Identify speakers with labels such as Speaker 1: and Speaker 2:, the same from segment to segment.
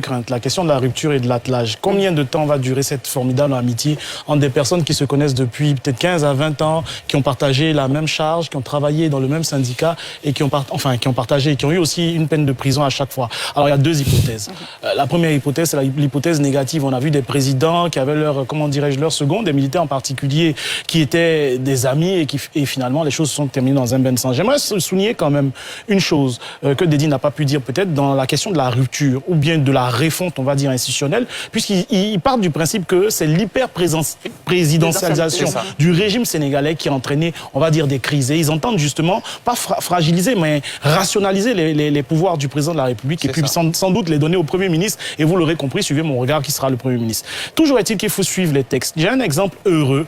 Speaker 1: crainte, la question de la rupture et de l'attelage. Combien de temps va durer cette formidable amitié entre des personnes qui se connaissent depuis peut-être 15 à 20 ans, qui ont partagé la même charge, qui ont travaillé dans le même syndicat et qui ont partagé, qui ont eu aussi une peine de prison à chaque fois. Alors il y a deux hypothèses. La première hypothèse, c'est l'hypothèse négative. On a vu des présidents qui avaient leur, comment dirais-je, leur second, des militaires en particulier, qui étaient des amis et finalement les choses se sont terminées dans un bain de sang. J'aimerais souligner quand même une chose que Dédi n'a pas pu dire peut-être dans la question de la rupture ou bien de la réfonte, on va dire, institutionnelle, puisqu'il part du principe que c'est l'hyper-présidentialisation du régime sénégalais qui a entraîné, on va dire, des crises. Et ils entendent justement, pas fragiliser, mais rationaliser les pouvoirs du président de la République et puis sans doute les donner au Premier ministre. Et vous l'aurez compris, suivez mon regard, qui sera le Premier ministre. Toujours est-il qu'il faut suivre les textes. J'ai un exemple heureux,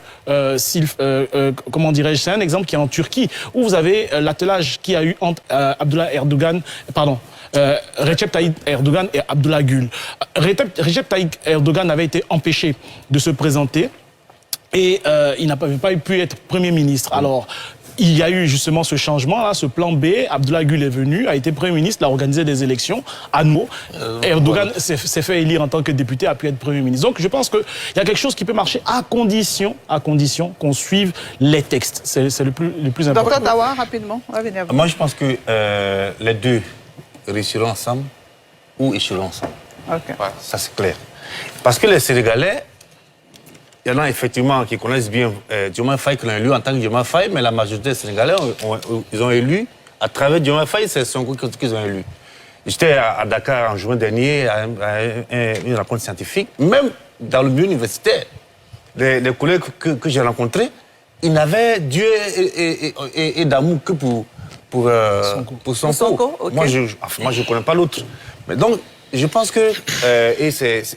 Speaker 1: comment dirais-je, c'est un exemple qui est en Turquie, où vous avez l'attelage qu'il y a eu entre Recep Tayyip Erdogan et Abdullah Gül. Recep Tayyip Erdogan avait été empêché de se présenter et il n'avait pas pu être Premier ministre. Alors, il y a eu justement ce changement-là, ce plan B. Abdullah Gül est venu, a été Premier ministre, a organisé des élections à nouveau. Erdogan s'est fait élire en tant que député, a pu être Premier ministre. Donc je pense qu'il y a quelque chose qui peut marcher à condition qu'on suive les textes. C'est le plus important.
Speaker 2: Docteur Tawa, rapidement.
Speaker 3: Moi, je pense que les deux réussiront ensemble ou échoueront ensemble.
Speaker 2: Okay.
Speaker 3: Voilà, ça, c'est clair. Parce que les Sénégalais, il y en a effectivement qui connaissent bien Diomaye Faye, qui l'ont élu en tant que Diomaye Faye, mais la majorité des Sénégalais, ils ont élu, à travers Diomaye Faye, c'est Sonko qu'ils ont élu. J'étais à Dakar en juin dernier, à une rencontre scientifique, même dans le milieu universitaire, les collègues que j'ai rencontrés, ils n'avaient Dieu et d'amour que pour Sonko. Okay. Moi, je ne connais pas l'autre. Mais donc, je pense que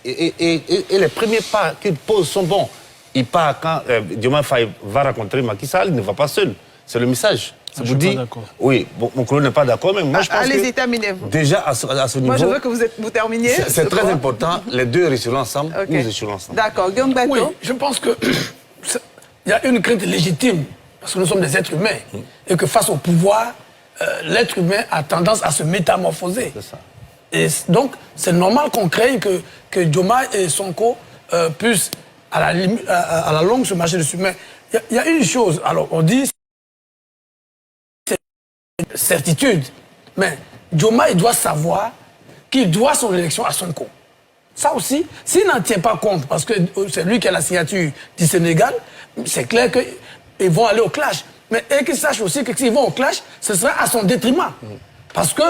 Speaker 3: les premiers pas qu'il pose sont bons. Il part quand Diomaye Faye va rencontrer Macky Sall, il ne va pas seul. C'est le message. Ça vous dit. Oui, bon, mon collègue n'est pas d'accord, mais moi je pense
Speaker 2: allez-y, terminez-vous.
Speaker 3: Déjà à ce niveau.
Speaker 2: Moi je veux que vous terminiez.
Speaker 3: C'est très important. Les deux réussiront ensemble ou ils échoueront ensemble.
Speaker 2: D'accord, Guillaume Bateau.
Speaker 4: Oui, je pense que il y a une crainte légitime parce que nous sommes des êtres humains et que face au pouvoir, l'être humain a tendance à se métamorphoser.
Speaker 3: C'est ça.
Speaker 4: Et donc, c'est normal qu'on craigne que Diomaye et Sonko puissent, à la longue, se marcher dessus. Mais il y a une chose, alors on dit, c'est une certitude, mais Diomaye doit savoir qu'il doit son élection à Sonko. Ça aussi, s'il n'en tient pas compte, parce que c'est lui qui a la signature du Sénégal, c'est clair qu'ils vont aller au clash. Mais qu'ils sachent aussi que s'ils vont au clash, ce sera à son détriment. Parce que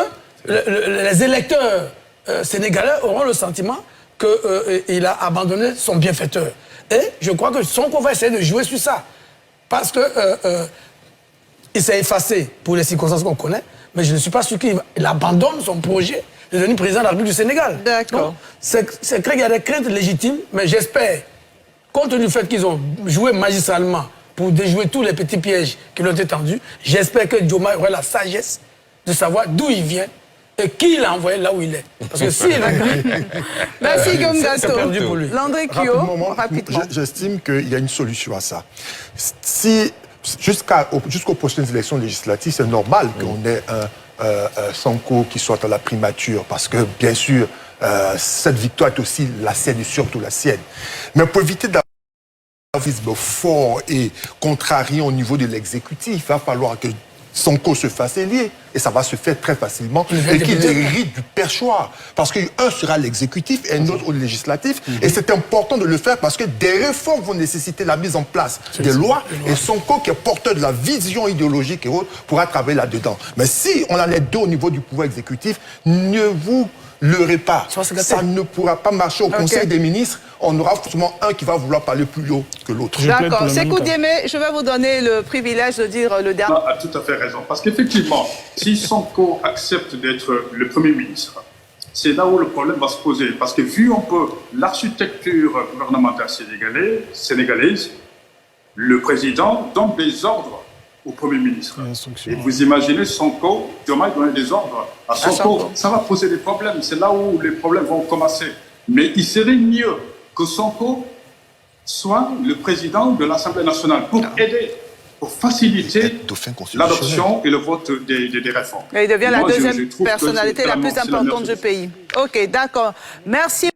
Speaker 4: les électeurs sénégalais auront le sentiment qu'il a abandonné son bienfaiteur. Et je crois que Sonko va essayer de jouer sur ça. Parce que il s'est effacé pour les circonstances qu'on connaît, mais je ne suis pas sûr qu'il abandonne son projet de devenir président de la République du Sénégal.
Speaker 2: D'accord.
Speaker 4: C'est clair qu'il y a des craintes légitimes, mais j'espère, compte tenu du fait qu'ils ont joué magistralement pour déjouer tous les petits pièges qui lui ont été tendus, j'espère que Diomaye aura la sagesse de savoir d'où il vient et qui l'a envoyé là où il est. Parce que s'il a...
Speaker 2: Merci Guillaume Bateau.
Speaker 4: Perdu pour lui.
Speaker 2: Landry Kyo, rapidement.
Speaker 5: J'estime qu'il y a une solution à ça. Si, jusqu'aux prochaines élections législatives, c'est normal qu'on ait un Sonko qui soit à la primature, parce que, bien sûr, cette victoire est aussi la sienne et surtout la sienne. Mais pour éviter d'avoir un visme fort et contrarié au niveau de l'exécutif, il va falloir que Sonko se fasse élire, et ça va se faire très facilement, et qu'il hérite du perchoir. Parce qu'un sera l'exécutif et un autre au législatif, et c'est important de le faire parce que des réformes vont nécessiter la mise en place des lois, et Sonko, qui est porteur de la vision idéologique et autres, pourra travailler là-dedans. Mais si on en est deux au niveau du pouvoir exécutif, ne vous leurrez pas. Ça ne pourra pas marcher au Conseil des ministres. On aura forcément un qui va vouloir parler plus haut que l'autre.
Speaker 2: D'accord. Sékou Diémé, je vais vous donner le privilège de dire le dernier.
Speaker 6: A tout à fait raison. Parce qu'effectivement, si Sonko accepte d'être le Premier ministre, c'est là où le problème va se poser. Parce que vu un peu l'architecture gouvernementale sénégalaise, le président donne des ordres au Premier ministre. Et vous imaginez Sonko, Diomaye donner des ordres à Sonko, ça va poser des problèmes. C'est là où les problèmes vont commencer. Mais il serait mieux que Sonko soit le président de l'Assemblée nationale pour aider pour faciliter
Speaker 5: dauphin constitutionnel.
Speaker 6: l'adoption et le vote des réformes.
Speaker 2: Et il devient la
Speaker 6: Moi, je
Speaker 2: deuxième
Speaker 6: trouve que
Speaker 2: personnalité
Speaker 6: c'est
Speaker 2: la plus
Speaker 6: clairement- c'est la
Speaker 2: importante
Speaker 6: meilleure
Speaker 2: du pays. OK, d'accord. Merci.